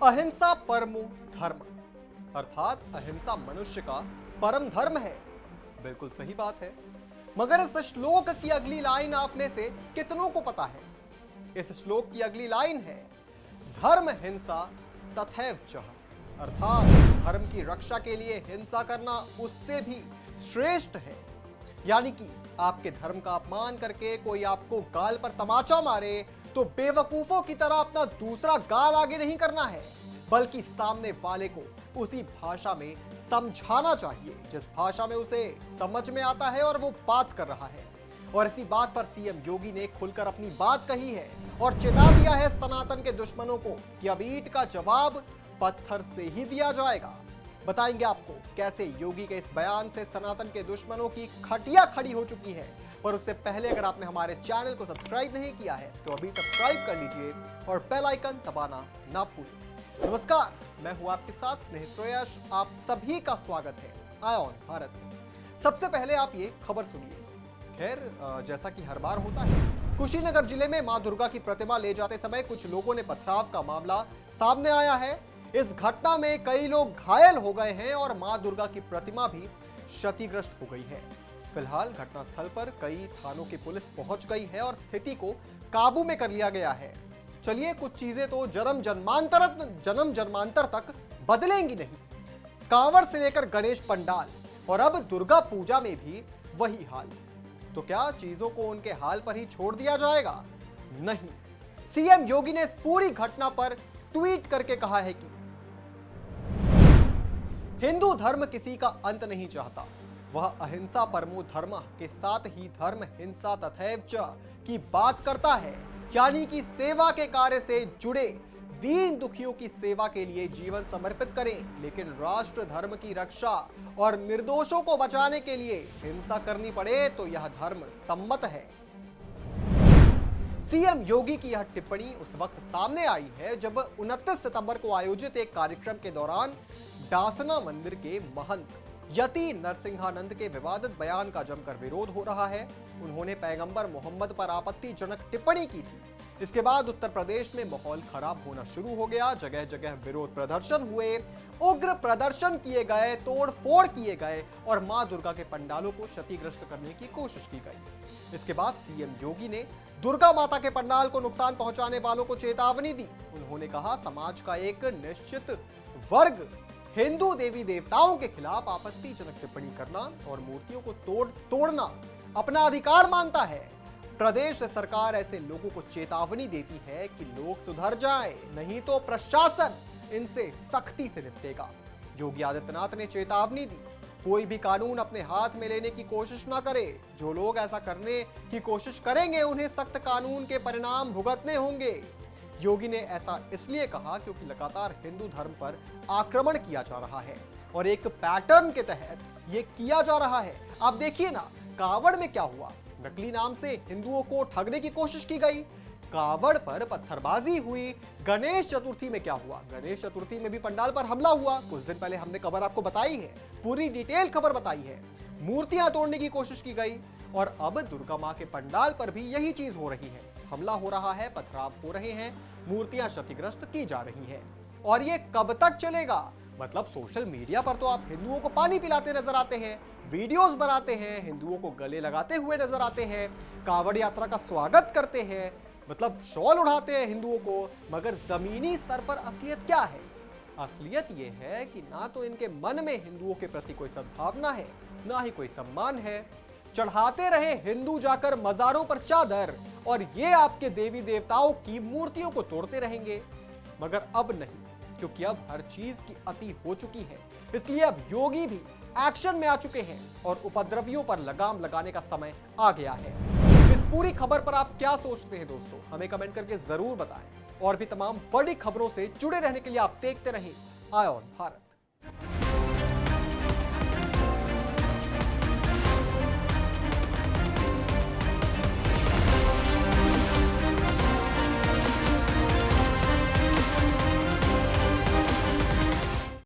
अहिंसा परमो धर्म, अर्थात अहिंसा मनुष्य का परम धर्म है। बिल्कुल सही बात है। मगर इस श्लोक की अगली लाइन आप में से कितनों को पता है? इस श्लोक की अगली लाइन है धर्म हिंसा तथैव च, अर्थात धर्म की रक्षा के लिए हिंसा करना उससे भी श्रेष्ठ है। यानी कि आपके धर्म का अपमान करके कोई आपको गाल पर तमाचा मारे तो बेवकूफों की तरह अपना दूसरा गाल आगे नहीं करना है, बल्कि सामने वाले को उसी भाषा में समझाना चाहिए जिस भाषा में उसे समझ में आता है और वो बात कर रहा है। और इसी बात पर सीएम योगी ने खुलकर अपनी बात कही है और चेता दिया है सनातन के दुश्मनों को कि अब ईंट का जवाब पत्थर से ही दिया जाएगा। बताएंगे आपको कैसे योगी के इस बयान से सनातन के दुश्मनों की खटिया खड़ी हो चुकी है। पर उससे पहले अगर आपने हमारे चैनल को सब्सक्राइब नहीं किया है तो अभी सब्सक्राइब कर लीजिए और बेल आइकन दबाना ना भूलें। नमस्कार, मैं हूं आपके साथ स्नेह श्रेयस। आप सभी का स्वागत है आय ऑन भारत में। सबसे पहले आप ये खबर सुनिए। खैर, जैसा कि हर बार होता है, कुशीनगर जिले में मां दुर्गा की प्रतिमा ले जाते समय कुछ लोगों ने पथराव का मामला सामने आया है। इस घटना में कई लोग घायल हो गए हैं और मां दुर्गा की प्रतिमा भी क्षतिग्रस्त हो गई है। फिलहाल घटनास्थल पर कई थानों की पुलिस पहुंच गई है और स्थिति को काबू में कर लिया गया है। चलिए, कुछ चीजें तो जन्म जन्मांतर तक बदलेंगी नहीं। कांवड़ से लेकर गणेश पंडाल और अब दुर्गा पूजा में भी वही हाल। तो क्या चीजों को उनके हाल पर ही छोड़ दिया जाएगा? नहीं। सीएम योगी ने इस पूरी घटना पर ट्वीट करके कहा है कि हिंदू धर्म किसी का अंत नहीं चाहता, वह अहिंसा परमो धर्म के साथ ही धर्म हिंसा तथैव च की बात करता है। यानी कि सेवा के कार्य से जुड़े दीन दुखियों की सेवा के लिए जीवन समर्पित करें, लेकिन राष्ट्र धर्म की रक्षा और निर्दोषों को बचाने के लिए हिंसा करनी पड़े तो यह धर्म सम्मत है। सीएम योगी की यह टिप्पणी उस वक्त सामने आई है जब 29 सितंबर को आयोजित एक कार्यक्रम के दौरान डासना मंदिर के महंत यति नरसिंहानंद के विवादित बयान का जमकर विरोध हो रहा है। उन्होंने पैगंबर मोहम्मद पर आपत्तिजनक टिप्पणी की थी। इसके बाद उत्तर प्रदेश में माहौल खराब होना शुरू हो गया। जगह जगह विरोध प्रदर्शन हुए, उग्र प्रदर्शन किए गए, तोड़फोड़ किए गए और मां दुर्गा के पंडालों को क्षतिग्रस्त करने की कोशिश की गई। इसके बाद सीएम योगी ने दुर्गा माता के पंडाल को नुकसान पहुंचाने वालों को चेतावनी दी। उन्होंने कहा, समाज का एक निश्चित वर्ग हिंदू देवी देवताओं के खिलाफ आपत्तिजनक टिप्पणी करना और मूर्तियों को तोड़ना अपना अधिकार मानता है। प्रदेश सरकार ऐसे लोगों को चेतावनी देती है कि लोग सुधर जाएं, नहीं तो प्रशासन इनसे सख्ती से निपटेगा। योगी आदित्यनाथ ने चेतावनी दी, कोई भी कानून अपने हाथ में लेने की कोशिश ना करे। जो लोग ऐसा करने की कोशिश करेंगे उन्हें सख्त कानून के परिणाम भुगतने होंगे। योगी ने ऐसा इसलिए कहा क्योंकि लगातार हिंदू धर्म पर आक्रमण किया जा रहा है और एक पैटर्न के तहत ये किया जा रहा है। आप देखिए ना, कावड़ में क्या हुआ, नकली नाम से हिंदुओं को ठगने की कोशिश की गई, कावड़ पर पत्थरबाजी हुई। गणेश चतुर्थी में क्या हुआ, गणेश चतुर्थी में भी पंडाल पर हमला हुआ। कुछ दिन पहले हमने खबर आपको बताई है, पूरी डिटेल खबर बताई है। मूर्तियां तोड़ने की कोशिश की गई और अब दुर्गा मां के पंडाल पर भी यही चीज हो रही है। हमला हो रहा है, पथराव हो रहे हैं, मूर्तियां क्षतिग्रस्त की जा रही हैं। और ये कब तक चलेगा? मतलब सोशल मीडिया पर तो आप हिंदुओं को पानी पिलाते नजर आते हैं, वीडियोस बनाते हैं, हिंदुओं को गले लगाते हुए नजर आते हैं, कांवड़ यात्रा का स्वागत करते हैं, मतलब शॉल उड़ाते हैं हिंदुओं को। मगर जमीनी स्तर पर असलियत क्या है? असलियत ये है कि ना तो इनके मन में हिंदुओं के प्रति कोई सद्भावना है, ना ही कोई सम्मान है। चढ़ाते रहे हिंदू जाकर मजारों पर चादर और ये आपके देवी देवताओं की मूर्तियों को तोड़ते रहेंगे। मगर अब नहीं, क्योंकि अब हर चीज की अति हो चुकी है। इसलिए अब योगी भी एक्शन में आ चुके हैं और उपद्रवियों पर लगाम लगाने का समय आ गया है। इस पूरी खबर पर आप क्या सोचते हैं दोस्तों? हमें कमेंट करके जरूर बताएं। और भी तमाम बड़ी खबरों से जुड़े रहने के लिए आप देखते रहें आय ऑन भारत।